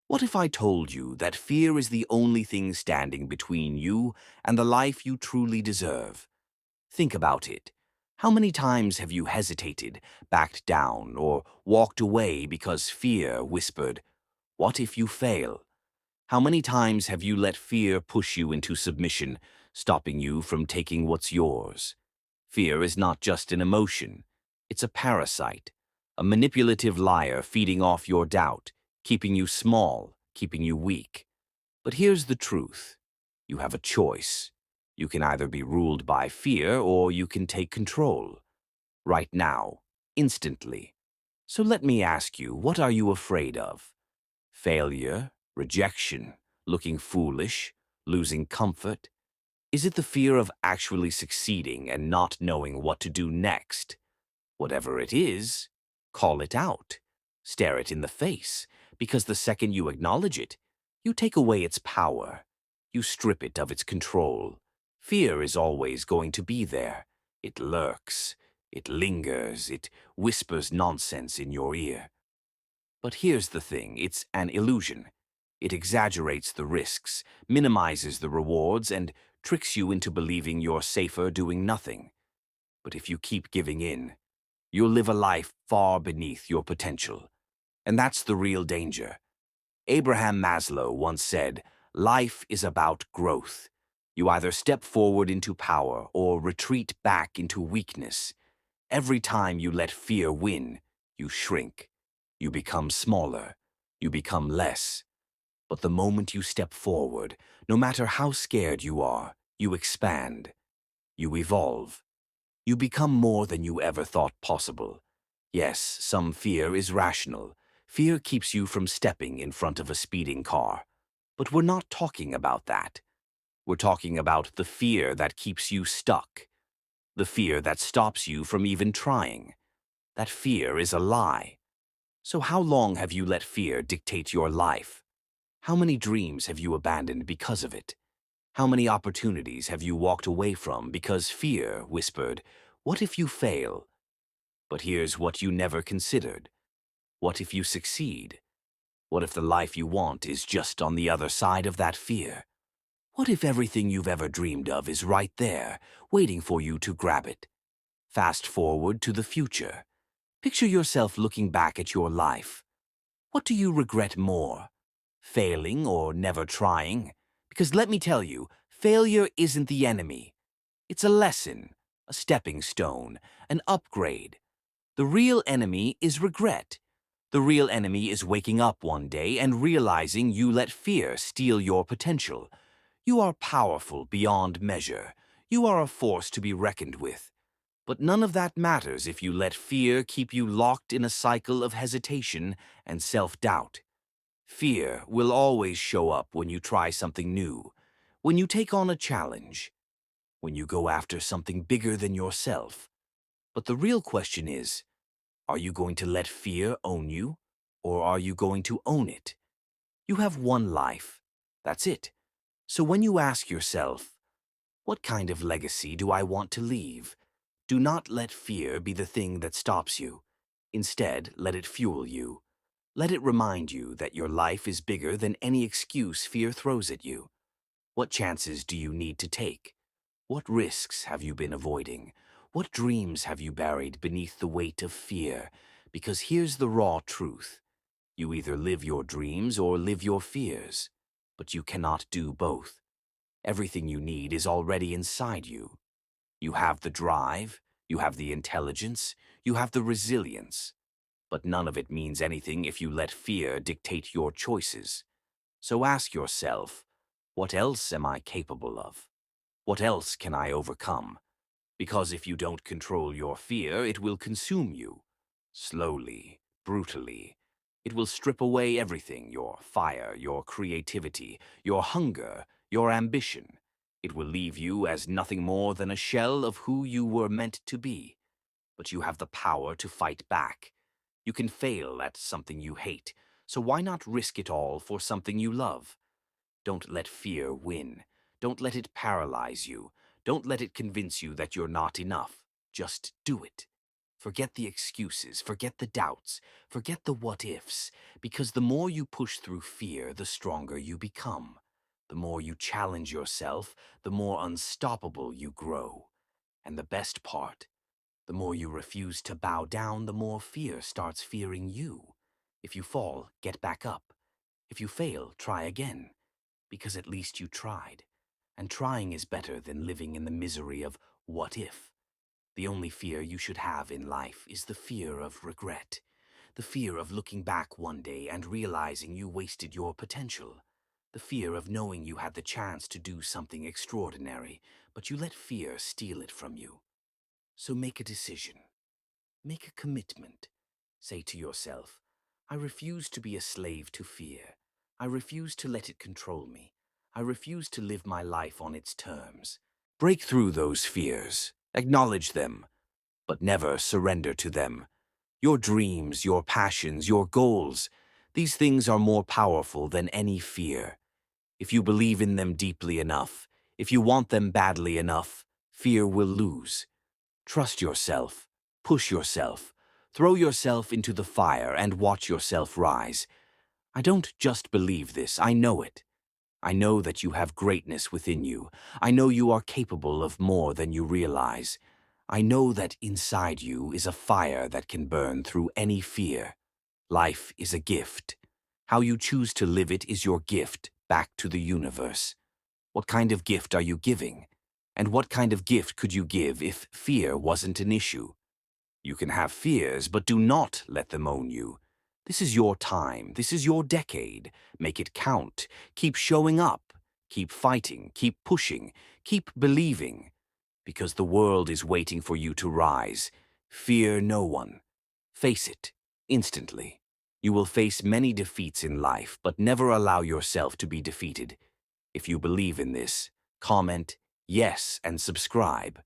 What if I told you that fear is the only thing standing between you and the life you truly deserve? Think about it. How many times have you hesitated, backed down, or walked away because fear whispered, "What if you fail?" How many times have you let fear push you into submission, stopping you from taking what's yours? Fear is not just an emotion. It's a parasite, a manipulative liar feeding off your doubt, keeping you small, keeping you weak. But here's the truth. You have a choice. You can either be ruled by fear or you can take control. Right now, instantly. So let me ask you, what are you afraid of? Failure, rejection, looking foolish, losing comfort? Is it the fear of actually succeeding and not knowing what to do next? Whatever it is, call it out. Stare it in the face, because the second you acknowledge it, you take away its power. You strip it of its control. Fear is always going to be there. It lurks. It lingers. It whispers nonsense in your ear. But here's the thing, it's an illusion. It exaggerates the risks, minimizes the rewards, and tricks you into believing you're safer doing nothing. But if you keep giving in, you'll live a life far beneath your potential. And that's the real danger. Abraham Maslow once said, "Life is about growth. You either step forward into power or retreat back into weakness. Every time you let fear win, you shrink. You become smaller. You become less. But the moment you step forward, no matter how scared you are, you expand. You evolve. You become more than you ever thought possible. Yes, some fear is rational. Fear keeps you from stepping in front of a speeding car. But we're not talking about that. We're talking about the fear that keeps you stuck. The fear that stops you from even trying. That fear is a lie. So how long have you let fear dictate your life? How many dreams have you abandoned because of it? How many opportunities have you walked away from because fear whispered, "What if you fail?" But here's what you never considered. What if you succeed? What if the life you want is just on the other side of that fear? What if everything you've ever dreamed of is right there, waiting for you to grab it? Fast forward to the future. Picture yourself looking back at your life. What do you regret more? Failing or never trying? Because let me tell you, failure isn't the enemy. It's a lesson, a stepping stone, an upgrade. The real enemy is regret. The real enemy is waking up one day and realizing you let fear steal your potential. You are powerful beyond measure. You are a force to be reckoned with. But none of that matters if you let fear keep you locked in a cycle of hesitation and self-doubt. Fear will always show up when you try something new, when you take on a challenge, when you go after something bigger than yourself. But the real question is, are you going to let fear own you, or are you going to own it? You have one life. That's it. So when you ask yourself, what kind of legacy do I want to leave? Do not let fear be the thing that stops you. Instead, let it fuel you. Let it remind you that your life is bigger than any excuse fear throws at you. What chances do you need to take? What risks have you been avoiding? What dreams have you buried beneath the weight of fear? Because here's the raw truth. You either live your dreams or live your fears. But you cannot do both. Everything you need is already inside you. You have the drive, you have the intelligence, you have the resilience. But none of it means anything if you let fear dictate your choices. So ask yourself, what else am I capable of? What else can I overcome? Because if you don't control your fear, it will consume you. Slowly, brutally. It will strip away everything, your fire, your creativity, your hunger, your ambition. It will leave you as nothing more than a shell of who you were meant to be. But you have the power to fight back. You can fail at something you hate, so why not risk it all for something you love? Don't let fear win. Don't let it paralyze you. Don't let it convince you that you're not enough. Just do it. Forget the excuses, forget the doubts, forget the what-ifs, because the more you push through fear, the stronger you become. The more you challenge yourself, the more unstoppable you grow. And the best part, the more you refuse to bow down, the more fear starts fearing you. If you fall, get back up. If you fail, try again, because at least you tried. And trying is better than living in the misery of what if. The only fear you should have in life is the fear of regret, the fear of looking back one day and realizing you wasted your potential, the fear of knowing you had the chance to do something extraordinary, but you let fear steal it from you. So make a decision. Make a commitment. Say to yourself, I refuse to be a slave to fear. I refuse to let it control me. I refuse to live my life on its terms. Break through those fears. Acknowledge them, but never surrender to them. Your dreams, your passions, your goals, these things are more powerful than any fear. If you believe in them deeply enough, if you want them badly enough, fear will lose. Trust yourself, push yourself, throw yourself into the fire and watch yourself rise. I don't just believe this, I know it. I know that you have greatness within you. I know you are capable of more than you realize. I know that inside you is a fire that can burn through any fear. Life is a gift. How you choose to live it is your gift back to the universe. What kind of gift are you giving? And what kind of gift could you give if fear wasn't an issue? You can have fears, but do not let them own you. This is your time. This is your decade. Make it count. Keep showing up. Keep fighting. Keep pushing. Keep believing. Because the world is waiting for you to rise. Fear no one. Face it, instantly. You will face many defeats in life, but never allow yourself to be defeated. If you believe in this, comment yes and subscribe.